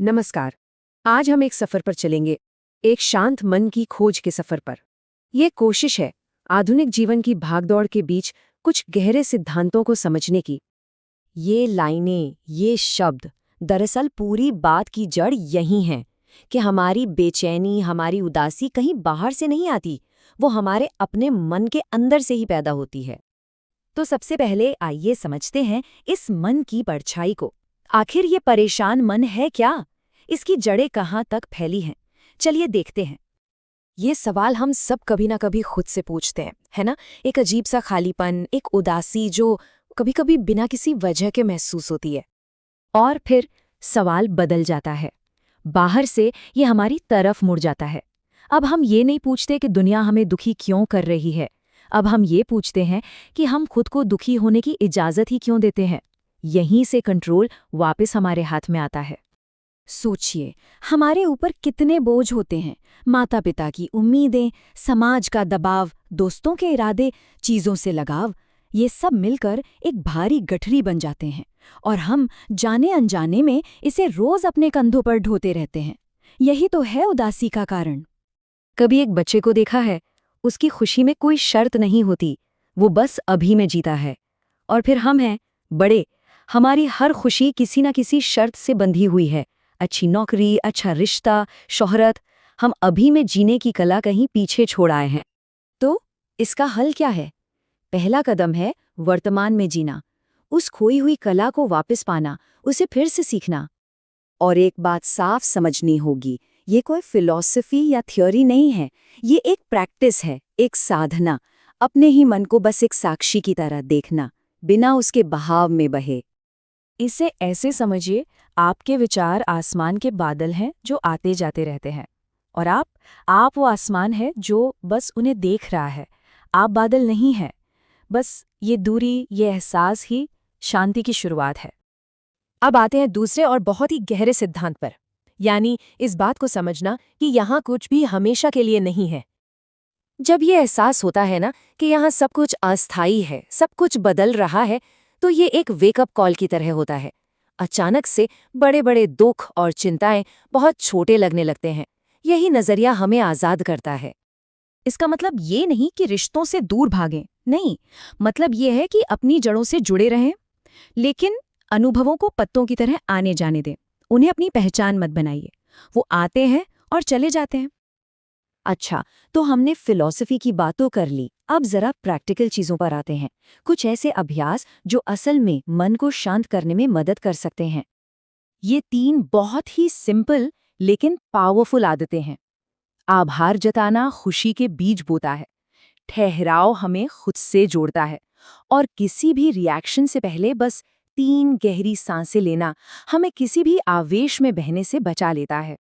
नमस्कार। आज हम एक सफर पर चलेंगे, एक शांत मन की खोज के सफर पर। ये कोशिश है आधुनिक जीवन की भागदौड़ के बीच कुछ गहरे सिद्धांतों को समझने की। ये लाइनें, ये शब्द, दरअसल पूरी बात की जड़ यही हैं कि हमारी बेचैनी, हमारी उदासी कहीं बाहर से नहीं आती, वो हमारे अपने मन के अंदर से ही पैदा होती है। तो सबसे पहले आइए समझते हैं इस मन की परछाई को। आखिर ये परेशान मन है क्या? इसकी जड़ें कहाँ तक फैली हैं? चलिए देखते हैं। ये सवाल हम सब कभी ना कभी खुद से पूछते हैं, है ना? एक अजीब सा खालीपन, एक उदासी जो कभी कभी बिना किसी वजह के महसूस होती है। और फिर सवाल बदल जाता है। बाहर से ये हमारी तरफ मुड़ जाता है। अब हम ये नहीं पूछते कि दुनिया हमें दुखी क्यों कर रही है। अब हम ये पूछते हैं कि हम खुद को दुखी होने की इजाज़त ही क्यों देते हैं। यहीं से कंट्रोल वापस हमारे हाथ में आता है। सोचिए, हमारे ऊपर कितने बोझ होते हैं। माता पिता की उम्मीदें, समाज का दबाव, दोस्तों के इरादे, चीज़ों से लगाव, ये सब मिलकर एक भारी गठरी बन जाते हैं और हम जाने अनजाने में इसे रोज अपने कंधों पर ढोते रहते हैं। यही तो है उदासी का कारण। कभी एक बच्चे को देखा है, उसकी खुशी में कोई शर्त नहीं होती, वो बस अभी में जीता है। और फिर हम हैं बड़े, हमारी हर खुशी किसी न किसी शर्त से बंधी हुई है। अच्छी नौकरी, अच्छा रिश्ता, शोहरत। हम अभी में जीने की कला कहीं पीछे छोड़ आए हैं। तो इसका हल क्या है? पहला कदम है वर्तमान में जीना, उस खोई हुई कला को वापस पाना, उसे फिर से सीखना। और एक बात साफ समझनी होगी, ये कोई फिलॉसफी या थ्योरी नहीं है, ये एक प्रैक्टिस है, एक साधना। अपने ही मन को बस एक साक्षी की तरह देखना, बिना उसके बहाव में बहे। इसे ऐसे समझिए, आपके विचार आसमान के बादल हैं जो आते जाते रहते हैं, और आप वो आसमान है जो बस उन्हें देख रहा है। आप बादल नहीं हैं, बस ये दूरी, ये एहसास ही शांति की शुरुआत है। अब आते हैं दूसरे और बहुत ही गहरे सिद्धांत पर, यानी इस बात को समझना कि यहाँ कुछ भी हमेशा के लिए नहीं है। जब ये एहसास होता है ना कि यहाँ सब कुछ अस्थायी है, सब कुछ बदल रहा है, तो ये एक वेकअप कॉल की तरह होता है। अचानक से बड़े बड़े दुख और चिंताएं बहुत छोटे लगने लगते हैं। यही नजरिया हमें आज़ाद करता है। इसका मतलब ये नहीं कि रिश्तों से दूर भागें, नहीं, मतलब ये है कि अपनी जड़ों से जुड़े रहें, लेकिन अनुभवों को पत्तों की तरह आने जाने दें। उन्हें अपनी पहचान मत बनाइए। वो आते हैं और चले जाते हैं। अच्छा, तो हमने फिलॉसफी की बातों कर ली, अब जरा प्रैक्टिकल चीजों पर आते हैं। कुछ ऐसे अभ्यास जो असल में मन को शांत करने में मदद कर सकते हैं। ये 3 बहुत ही सिंपल लेकिन पावरफुल आदतें हैं। आभार जताना खुशी के बीज बोता है। ठहराव हमें खुद से जोड़ता है। और किसी भी रिएक्शन से पहले बस 3 गहरी सांसें लेना हमें किसी भी आवेश में बहने से बचा लेता है।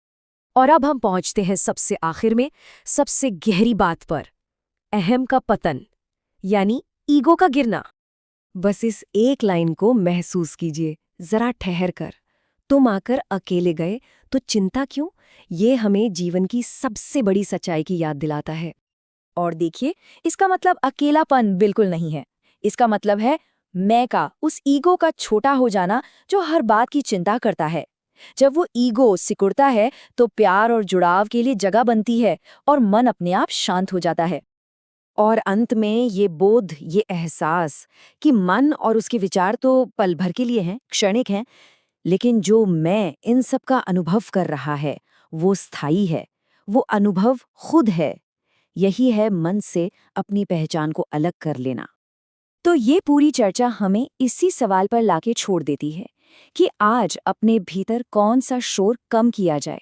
और अब हम पहुंचते हैं सबसे आखिर में, सबसे गहरी बात पर, अहम का पतन, यानी ईगो का गिरना। बस इस एक लाइन को महसूस कीजिए, जरा ठहर कर। तुम आकर अकेले गए तो चिंता क्यों? ये हमें जीवन की सबसे बड़ी सच्चाई की याद दिलाता है। और देखिए, इसका मतलब अकेलापन बिल्कुल नहीं है। इसका मतलब है मैं का, उस ईगो का छोटा हो जाना जो हर बात की चिंता करता है। जब वो ईगो सिकुड़ता है तो प्यार और जुड़ाव के लिए जगह बनती है और मन अपने आप शांत हो जाता है। और अंत में ये बोध, ये एहसास कि मन और उसके विचार तो पल भर के लिए हैं, क्षणिक हैं, लेकिन जो मैं इन सब का अनुभव कर रहा है वो स्थायी है, वो अनुभव खुद है। यही है मन से अपनी पहचान को अलग कर लेना। तो ये पूरी चर्चा हमें इसी सवाल पर लाके छोड़ देती है कि आज अपने भीतर कौन सा शोर कम किया जाए।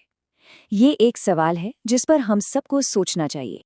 ये एक सवाल है जिस पर हम सबको सोचना चाहिए।